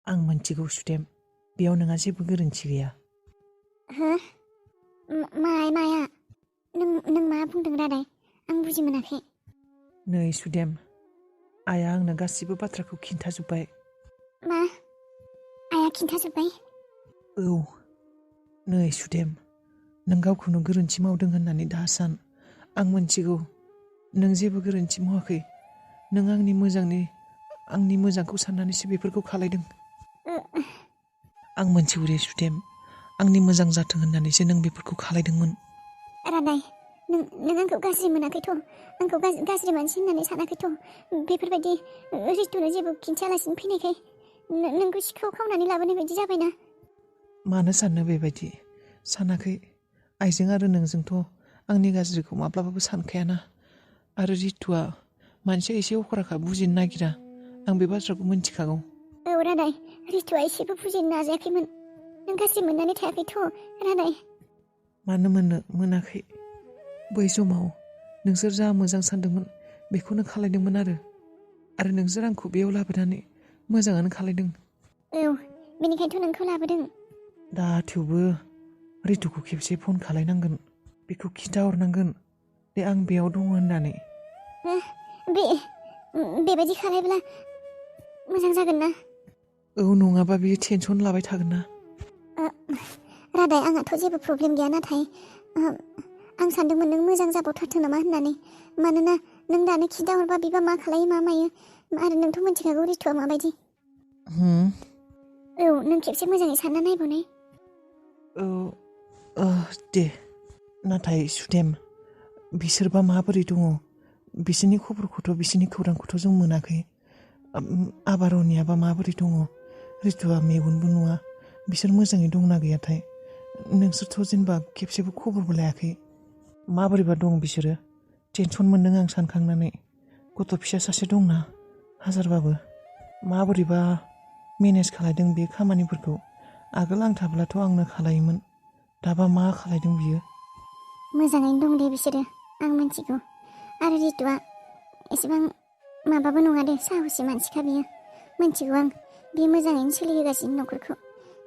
आं मोनथिगौ सुदेम, बेयाव नोंहा जेबो गोरोन्थि गैया। हो? माया? नों मा बुंदों रादाय? आं बुजि मोनाखै। नै सुदेम, आइया आंनो गासिबो बाथ्राखौ खिन्थाजोब्बाय। मा? आइया खिन्थाजोब्बाय? औ। नै सुदेम, नों गावखौनो गोरोन्थि मावदों होननानै दासान। आं मोनथिगौ नों जेबो गोरोन्थि मावाखै। नों आंनि मोजांखौ साननानैसो बेफोरखौ खालायदों। आं मोनथिगौ दे सुदेम, आंनि मोजां जाथों होननानैसो नों बेफोरखौ खालायदोंमोन। रादाय, नों आंखौ गाज्रि मोनाखैथ'? आंखौ गाज्रि मानसि होननानै सानाखैथ'? बेफोरबायदि रितुनो जेबो खिन्थायालासिनो फैनायखाय नोंखौ सिखाव खावनानै लाबोनाय बायदि जाबायना। मानो साननो बेबायदि? सानाखै। आइजों आरो नोंजोंथ' आंनि गाज्रिखौ माब्लाबाबो सानखायाना। आरो रितुआ मानसिया एसे अख्राखा, बुजिनो नागिरा। आं बे बाथ्राखौ मिन्थिखागौ। औ रादाय, रितुआ एसेबो बुजिनो नाजायाखैमोन। नों गाज्रि मोननानै थायाखैथ' रादाय? मानो मोनाखै? बै समाव नोंसोर जा मोजां सानदोंमोन बेखौनो खालायदोंमोन आरो नोंसोर आंखौ बेयाव लाबोनानै मोजाङानो खालायदों। औ, बेनिखायनोथ' नोंखौ लाबोदों। दा थेवबो रितुखौ खेबसे फन खालायनांगोन। बेखौ खिन्थाहरनांगोन दे आं बेयाव दङ होननानै। बेबायदि खालायब्ला मोजां जागोन ना? औ, नङाबा बियो टेनसन लाबाय थागोन ना। रादाय, आंहाथ' जेबो प्रब्लेम गैया, नाथाय आं सानदोंमोन नों मोजां जाबावथारथों नामा होननानै। मानोना नों दानो खिन्थाहरबा बिबा मा खालायो मा मायो, आरो नोंथ' मिन्थिखागौ रितुआ माबायदि। औ, नों खेबसे मोजाङै सानना नायबावनाय। औ दे। नाथाय सुदेम, बिसोरबा माबोरै दङ? बिसोरनि खौरांखौथ' जों मोनाखै। आबारनियाबा माबोरै दङ? रितुआ मेगनबो नुवा। बिसोर मोजाङै दंना गैयाथाय? नोंसोरथ' जेनेबा खेबसेबो खबरबो लायाखै। माबोरैबा दं बिसोरो? टेनसन मोनदों आं सानखांनानै। गथ' फिसा सासे दंना, हाजारबाबो माबोरैबा मेनेज खालायदों बे खामानिफोरखौ। आगोल आं थाब्लाथ' आंनो खालायोमोन। दाबा मा खालायदों बियो? मोजाङैनो दं दे बिसोरो, आं मिन्थिगौ। आरो रितुआ एसेबां माबाबो नङा दे, साहसि मानसिखा बियो। मिन्थिगौ आं, बियो मोजाङैनो सोलिहोगासिनो न'खरखौ,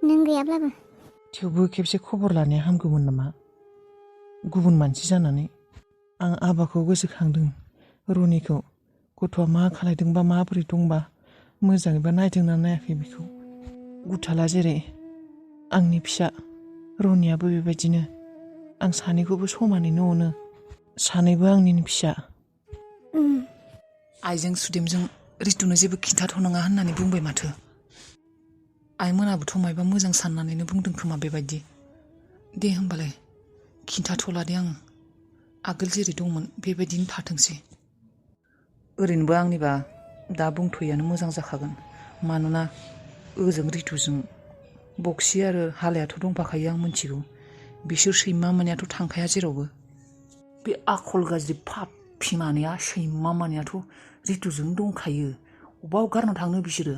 नों गैयाब्लाबो। थेवबो खेबसे खबर लानाया हामगौमोन नामा? गुबुन मानसि जानानै। आं आबाखौ गोसोखांदों, रनिखौ। गथ'आ मा खालायदोंबा, माबोरै दंबा, मोजाङैबा नायदोंना नायाखै बेखौ। गुथाला जेरै आंनि फिसा, रनियाबो बेबायदिनो। आं सानैखौबो समानैनो अनो। सानैबो आंनिनो फिसा। आइजों सुदेमजों रितुनो जेबो खिन्थाथ'नाङा होननानै बुंबाय माथो। आइमोनाबोथ' मायबा मोजां साननानैनो बुंदों खोमा बेबायदि। दे होमबालाय खिन्थाथ'ला दे आं। आगोल जेरै दंमोन बेबायदिनो थाथोंसै। ओरैनोबो आंनिबा दा बुंथ'यैयानो मोजां जाखागोन। मानोना ओजों रितुजों बक्सि आरो हालायाथ' दंफाखायो, आं मिन्थिगौ। बिसोर सैमा मानियाथ' थांखाया जेरावबो। बे आखल गाज्रि पापि मानैया, सैमा मानैयाथ' रितुजों दंखायो। अबाव गारना थांनो बिसोरो?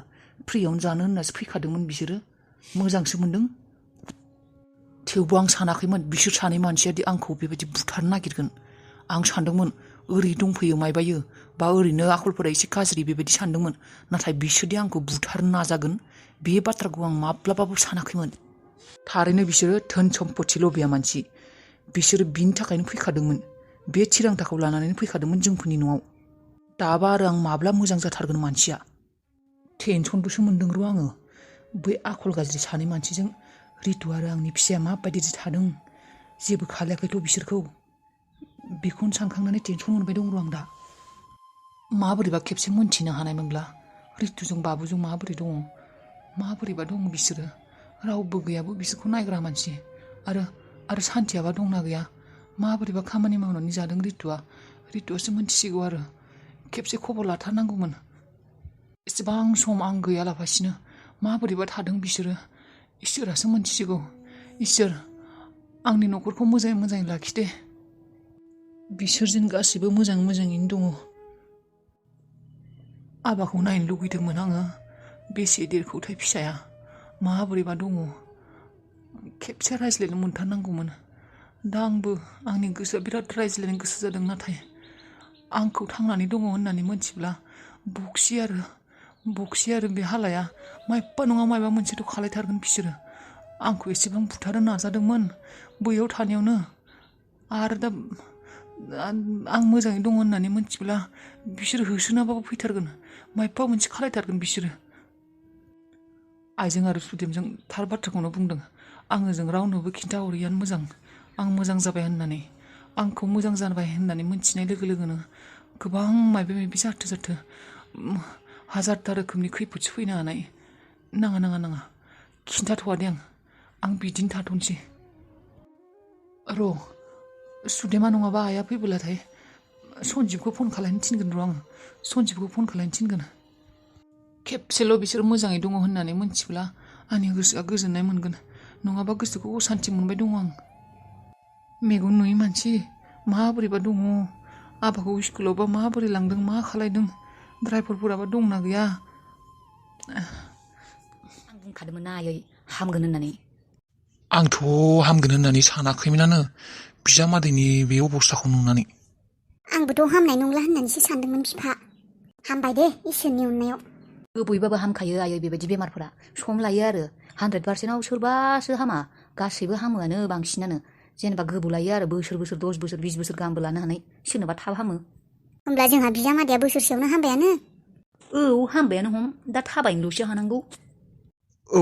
फ्रियावनो जानो होननासो फैखादोंमोन बिसोरो। मोजांसो मोनदों। थेवबो आं सानाखैमोन बिसोर सानै मानसियादि आंखौ बेबायदि बुथारनो नागिरगोन। आं सानदोंमोन ओरै दंफैयो मायबायो, बा ओरैनो आखलफोरा एसे गाज्रि बेबायदि सानदोंमोन। नाथाय बिसोरदि आंखौ बुथारनो नाजागोन, बे बाथ्राखौ आं माब्लाबाबो सानाखैमोन। थारैनो बिसोरो धोन सम्पति लभिया मानसि। बिसोरो बिनि थाखायनो फैखादोंमोन। बे थिरांथाखौ लानानैनो फैखादोंमोन जोंफोरनि न'आव। दाबा आरो आं माब्ला मोजां जाथारगोन मानसिया? टेनसनबोसो मोनदों र' आङो। बै आखल गाज्रि सानै मानसिजों रितु आरो आंनि फिसाया माबायदि थादों, जेबो खालायाखैथ' बिसोरखौ। बेखौनो सानखांनानै टेनसन मोनबाय दं र' आं दा। माबोरैबा खेबसे मोनथिनो हानायमोनब्ला रितुजों बाबुजों माबोरै दङ, माबोरैबा दङ बिसोरो। रावबो गैयाबो बिसोरखौ नायग्रा मानसि। आरो सान्थियाबा दंना गैया? माबोरैबा खामानि मावनानै जादों रितुआसो मोनथिसिगौ। आरो खेबसे खबर लाथारनांगौमोन। एसेबां सम आं गैयालाबासिनो माबोरैबा थादों बिसोरो, इसोरासो मोनथिसिगौ। इसोर, आंनि न'खरखौ मोजाङै मोजाङै लाखि दे। बिसोरजों गासैबो मोजाङैनो दङ। आबाखौ नायनो लुगैदोंमोन आङो। बेसे देरखौथाय फिसाया, माबोरैबा दङ। खेबसे रायज्लायनो मोनथारनांगौमोन। दा आंबो आंनि गोसोआ बिराद रायज्लायनो गोसो जादों। नाथाय आंखौ थांनानै दङ होननानै मोनथिब्ला बक्सि आरो बक्सि आरो बे हालाया मायबा नङा मायबा मोनसेथ' खालायथारगोन बिसोरो आंखौ एसेबां बुथारनो नाजादोंमोन बैयाव थानायावनो आरो दा आं मोजाङै दङ होननानै मोनथिब्ला बिसोर होसोनाबाबो फैथारगोन मायबा मोनसे खालायथारगोन बिसोरो आइजों आरो सुदेमजों थार बाथ्राखौनो बुंदों आङो जों रावनोबो खिन्थाहरियानो मोजां आं मोजां जाबाय होननानै आंखौ मोजां जाबाय होननानै मोनथिनाय लोगो लोगोनो गोबां मायबा मायबि जाथो हाजारथा रोखोमनि खैफोदसो फैनो हानाय नाङा खिन्थाथ'वा दे आं बिदिनो थाथ'नोसै र' सुदेमा नङाबा आइया फैबोलाथाय सन्जिबखौ फन खालायनो थिनगोन र' आं सन्जिबखौ फन खालायनो थिनगोन खेबसेल' बिसोर मोजाङै दङ होननानै मोनथिब्ला आंनि गोसोआ गोजोननाय मोनगोन नङाबा गोसोखौ असान्थि मोनबाय दङ आं मेगन नुयै मानसि माबोरैबा दङ आफाखौ स्कुलावबा माबोरै लांदों मा खालायदों ड्राइभारफोराबा दंना गैया आं बुंखादोंमोन ना आयै हामगोन होननानै आंथ' हामगोन होननानै सानाखैमोनानो बिजामादैनि बे अबस्थाखौ नुनानै आंबोथ' हामनाय नंला होननानैसो सानदोंमोन बिफा हामबाय दे इसोरनि अननायाव बयबाबो हामखायो आयै बेबायदि बेमारफोरा सम लायो आरो 100%आव सोरबासो हामा गासैबो हामोआनो बांसिनानो जेनेबा गोबाव लायो आरो बोसोर 10 बोसोर 20 बोसोर गाहामबो लानो हानाय सोरनोबा थाब हामो होमब्ला जोंहा बिजामादैया बोसोरसेयावनो हामबायानो औ हामबायानो हम दा थाबायनोल'सो हानांगौ औ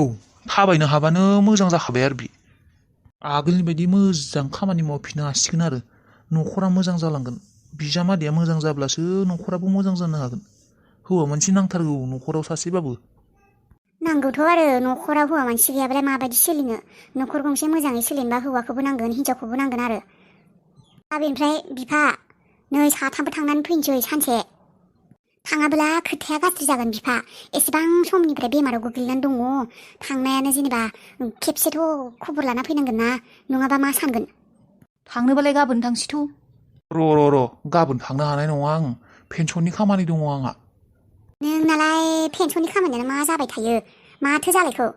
थाबायनो हाबानो मोजां जाखाबाय आरो बि आगोलनि बायदि मोजां खामानि मावफिननो हासिगोन आरो न'खरा मोजां जालांगोन बिजामादैया मोजां जाब्लासो न'खराबो मोजां जानो हागोन हौवा मानसि नांथारगौ न'खराव सासेबाबो नांगौथ' आरो न'खराव हौवा मानसि गैयाब्लाय माबायदि सोलिनो न'खर गंसे मोजाङै सोलिनोबा हौवाखौबो नांगोन हिनजावखौबो नांगोन आरो दा बेनिफ्राय बिफा नै साथामबो थांनानै फैनोसै सानसे थाङाब्ला खोथाया गाज्रि जागोन बिफा एसेबां समनिफ्राय बेमाराव गोग्लैनानै दङ थांनायानो जेनेबा खेबसेथ' खबर लाना फैनांगोन ना नङाबा मा सानगोन थांनोबालाय गाबोन थांसैथ' र' गाबोन थांनो हानाय नङा आं पेन्सननि खामानि दङ आंहा नोंनालाय पेन्सननि खामानियानो मा जाबाय थायो माथो जालायखौ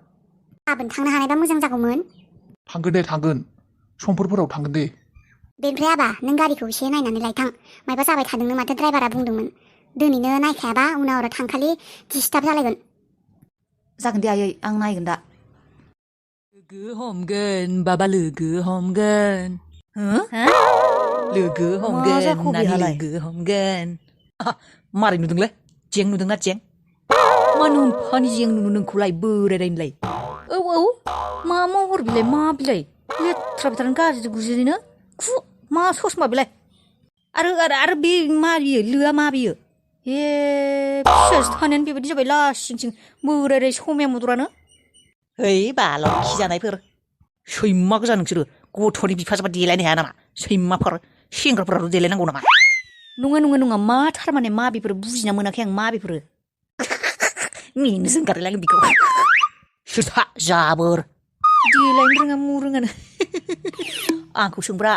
गाबोन थांनो हानायबा मोजां जागौमोन थांगोन समफोरफोराव थांगोन दे बेनिफ्राय आबा नों गारिखौ एसे नायनानै लायथां मायबा जाबाय थादोंनो माथो ड्राइभारा बुंदोंमोन दिनैनो नायखायाबा उनाव आरो थांखालि डिस्टार्ब जालायगोन जागोन दे आयै आं नायगोन दा लोगो हमगोन बाबा लोगो हमगोन लोगो हमगोन जाखो नानि बेहालाय? लोगो हमगोन मारै नुदोंलै जें नुदोंना जें मा नुफानि जें नुनो नोंखौलाय बोरायलायनोलाय औ मा महर बिलाय मा बिलाय लेथ्रा बिथारनो गाज्रि गुजिनो खु मा ससमा बिलाय आरो बे मा बियो लोआ मा बियो ए फिसासो थानायानो बेबायदि जाबाय लासिंसिं बोराय समिया मदरानो है बाल' खि जानायफोर सैमा गोजा नोंसोरो गथ'नि बिफा जाबा देलायनो हाया नामा सैमाफोर सेंग्राफोराथ' देलायनांगौ नामा नङा मा थारमाने मा बेफोर बुजिना मोनाखै आं मा बेफोरो मिनिनोसो ओंखारलायलाङो बेखौ सोरथा जाबोर देलायनो रोङा मु रोङानो आंखौ सोंब्रा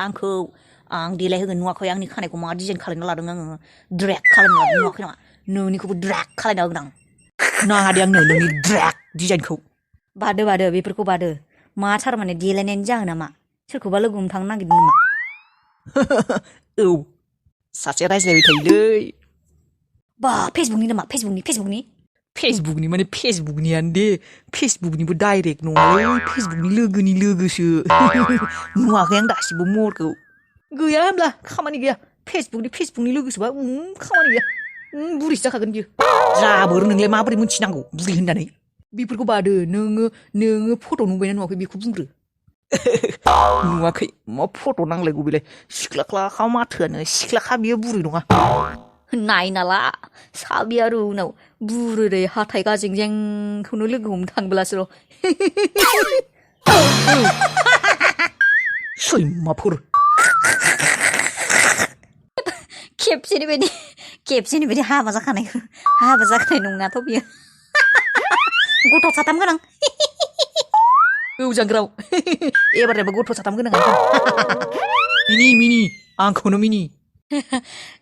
आं देलायहोगोन नुवाखै आंनि खानायखौ मा डिजाइन खालामना लादों आङो ड्रेग खालामना लादों नुवाखै नामा नोंनिखौबो ड्रेग खालायना होगोन आं नाङा दे आंनो नोंनि ड्रेग डिजाइनखौ बादो बेफोरखौ बादो मा थारमाने देलायनायनि जाहोना मा सोरखौबा लोगो हमनो थांनो नागिरदों नामा औ सासे रायज्लायबाय थायोलै बा फेसबुकनि नामा फेसबुकनि माने फेसबुकनियानो दे फेसबुकनिबो डाइरेक्ट नङालै फेसबुकनि लोगोनि लोगोसो नुवाखै आं दासिमबो महरखौ गैया होमब्ला खामानि गैया फेसबुकनि लोगोसोबा खामानि गैया बुरिसो जाखागोन बियो जाबोर नोंलाय माबोरै मिथिनांगौ बुरि होननानै बेफोरखौ बादो नोङो फट' नुबायना नुवाखै बेखौ बुंग्रो नुवाखै मा फट' नांलायगौ बेलाय सिख्लाख्लाखा माथोआनो सिख्लाखा बियो बुरि नङा नायनाला साबिया आरो उनाव बुरै हाथाय गाजेंजेंखौनो लोगो हमनो थांब्लासो र' सैमाफोर खेबसेनि बायदि हाबा जाखानाय नङाथ' बियो गथ' साथाम गोनां औ जांग्राव एबारनियाबो गथ' साथाम गोनां मिनि आंखौनो मिनि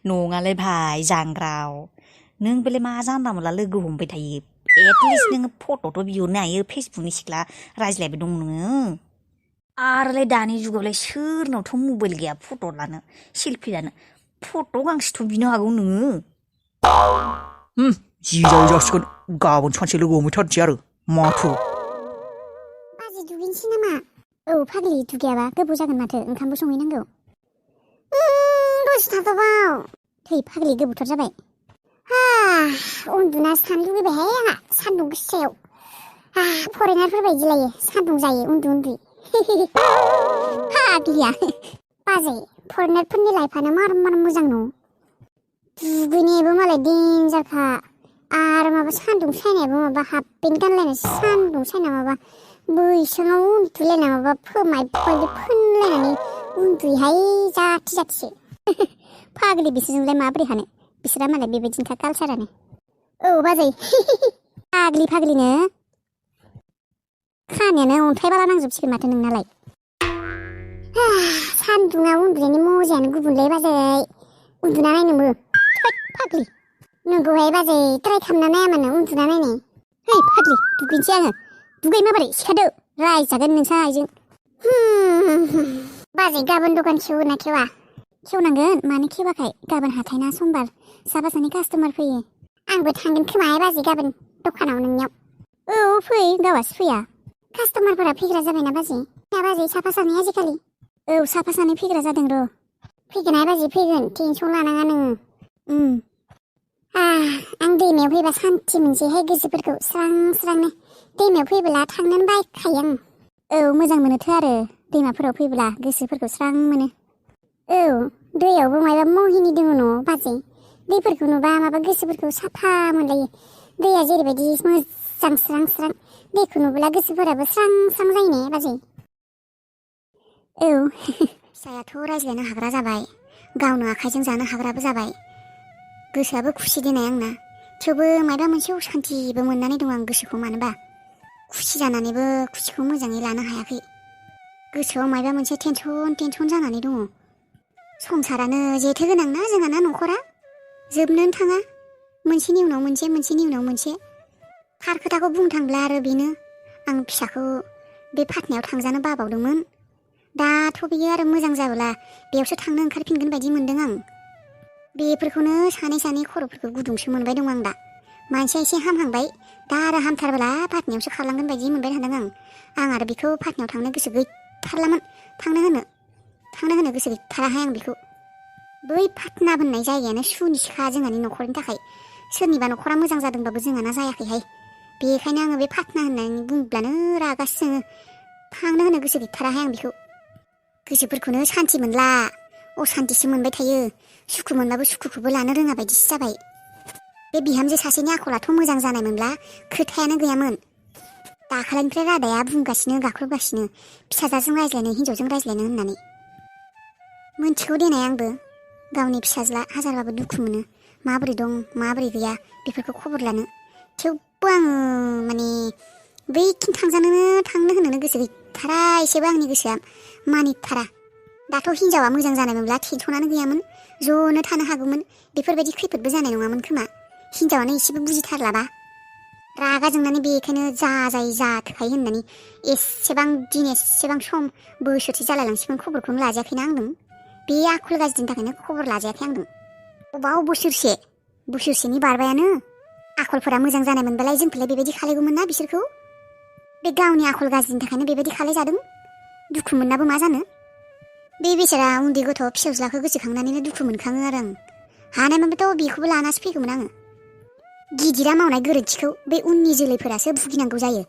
नङालै भाइ जांग्राव नों बेलाय मा जानला मोनला लोगो हमबाय थायो एटलिस्ट नोङो फट'थ' बिहरनो हायो फेसबुकनि सिख्ला रायज्लायबाय दं नोङो आरोलाय दानि जुगावलाय सोरनावथ' मबाइल गैया फट' लानो सेल्फि लानो फट' गांसेथ' बिनो हागौ नोङो जि जायो जासिगोन गाबोन सानसे लोगो हमहैथारनोसै आरो माथो बाजै दुगैनोसै नामा? औ फाग्लि दुगैयाबा गोबाव जागोन माथो ओंखामबो संहैनांगौ। दसे थाथ'बाव थै फाग्लि गोबावथार जाबाय। उन्दुना थानो लुगैबायहाय आंहा सान्दुं गोसायाव। फरेनारफोर बायदि लायो सान्दुं जायो उन्दु उन्दु। फाग्लिया बाजै फरेनारफोरनि लाइफआनो मार मोजां न'। दुगैनायाबो मालाय देन्जारखा आरो माबा सान्दुं सायनायाबो माबा हाफपेन्ट गानलायनानै सान्दुं सायना माबा बैसाङाव उन्दुलायना माबा फोमाय फोनलायनानै उन्दुयोहाय जाथिसो। फाग्लि बिसोरजोंलाय माबोरै हानो बिसोरा मालाय बेबायदिनोखा कालसारानो। औ बाजै फाग्लिनो खानायानो अन्थाइ बाला नांजोबसिगोन माथो नोंनालाय। सान्दुङा उन्दुनायनि मजायानो गुबुनलै बाजै उन्दुना नायनोबो फाग्लि नोंगौहाय बाजै ट्राइ खालामना नाया मानो उन्दुना नायनाय। है फाग्लि दुगैनोसै आङो दुगै माबोरै सिखादो रायजागोन नोंसा आइजों। बाजै गाबोन दखान खेवो ना खेवा? खेवनांगोन मानो खेवाखै गाबोन हाथायना समबार साफा सानै कास्टमार फैयो। आंबो थांगोन खोमाहाय बाजै गाबोन दखानाव नोंनियाव। औ फै गावासो फैया कास्टमारफोरा फैग्रा जाबायना बाजै। बाजै साफा सानै आजिखालि औ साफा सानै फैग्रा जादों र'। फैगोनहाय बाजै फैगोन टेनसन लानाङा नोङो। आं दैमायाव फैबा सान्थि मोनसैहाय गोसोफोरखौ स्रां स्रांनो। दैमायाव फैबोला थांनोनो बायखायो आं। औ मोजां मोनोथ' आरो दैमाफोराव फैबोला गोसोफोरखौ स्रां मोनो। औ दैयावबो मायबा महिनि दङ न' बाजै दैफोरखौ नुबा माबा गोसोफोरखौ साफा मोनलायो। दैया जेरैबायदि मोजां स्रां स्रां दैखौ नुबोला गोसोफोराबो स्रां स्रां जायो ने बाजै। औ फिसायाथ' रायज्लायनो हाग्रा जाबाय गावनो आखाइजों जानो हाग्राबो जाबाय। गोसोआबो खुसि देनाय आंना थेवबो मायबा मोनसे असान्थिबो मोननानै दं आं गोसोखौ मानोबा। खुसि जानानैबो खुसिखौ मोजाङै लानो हायाखै। गोसोआव मायबा मोनसे टेनसन जानानै दङ। संसारानो जेथो गोनां ना जोंहाना न'खरा जोबनोनो थाङा मोनसेनि उनाव मोनसे मोनसेनि उनाव मोनसे। थार खोथाखौ बुंनो थांब्ला आरो बेनो आं फिसाखौ बे फाथनायाव थांजानो बाबावदोंमोन। दाथ' बियो आरो मोजां जाबोला बेयावसो थांनो ओंखारफिनगोन बायदि मोनदों आं। बेफोरखौनो सानै खर'फोरखौ गुदुंसो मोनबाय दं आं दा। मानसिया एसे हामहांबाय दा आरो हामथारबोला फाथनायावसो खारलांगोन बायदि मोनबाय थादों आं आरो बेखौ फाथनायाव थांनो गोसो गैथारलामोन। थांनो होनो गोसो गैथाराहाय आं बेखौ। बै फाथना होननाय जायगायानो सुनिसिखा जोंहानि न'खरनि थाखाय। सोरनिबा न'खरा मोजां जादोंबाबो जोंहाना जायाखैहाय। बेखायनो आङो बे फाथना होननानै बुंब्लानो रागासो जोङो। थांनो होनो गोसो गैथाराहाय आं बेखौ। गोसोफोरखौनो सान्थि मोनला असान्थिसो मोनबाय थायो। सुखु मोनबाबो सुखुखौबो लानो रोङा बायदिसो जाबाय। बे बिहामजो सासेनि आखलाथ' मोजां जानाय मोनब्ला खोथायानो गैयामोन। दाखालिनिफ्राय रादाया बुंगासिनो गाख्रबगासिनो फिसाजोजों रायज्लायनो हिन्जावजों रायज्लायनो होननानै। मोनथिगौ देनाय आंबो गावनि फिसाज्ला हाजारबाबो दुखु मोनो माबोरै दं माबोरै गैया बेफोरखौ खबर लानो। थेवबो आङो माने बैथिं थांनो होनोनो गोसो गैथारा एसेबो आंनि गोसोआ मानिथारा। दाथ' हिन्जावा मोजां जानाय मोनब्ला टेनसनानो गैयामोन ज'नो थानो हागौमोन। बेफोरबायदि खैफोदबो जानाय नङामोन खोमा हिन्जावानो एसेबो बुजिथारलाबा। रागा जोंनानै बेखायनो जाजायो जाथोखायो होननानै एसेबां दिन एसेबां सम बोसोरसे जालायलांसिगोन खबरखौनो लाजायाखैना आंदों। बे आखल गाज्रिनि थाखायनो खबर लाजायाखै आंदों। अबाव बोसोरसेनि बारबायानो। आखलफोरा मोजां जानाय मोनबालाय जोंखौलाय बेबायदि खालायगौमोन ना बिसोरखौ। बे गावनि आखल गाज्रिनि थाखायनो बेबायदि खालायजादों। दुखु मोननाबो मा जानो। बे बेचारा उन्दै गथ' फिसाज्लाखौ गोसोखांनानैनो दुखु मोनखाङो आरो आं। हानायमोनबाथ' बेखौबो लानासो फैगौमोन आङो। गिदिरा मावनाय गोरोन्थिखौ बे उननि जोलैफोरासो भुगिनांगौ जायो।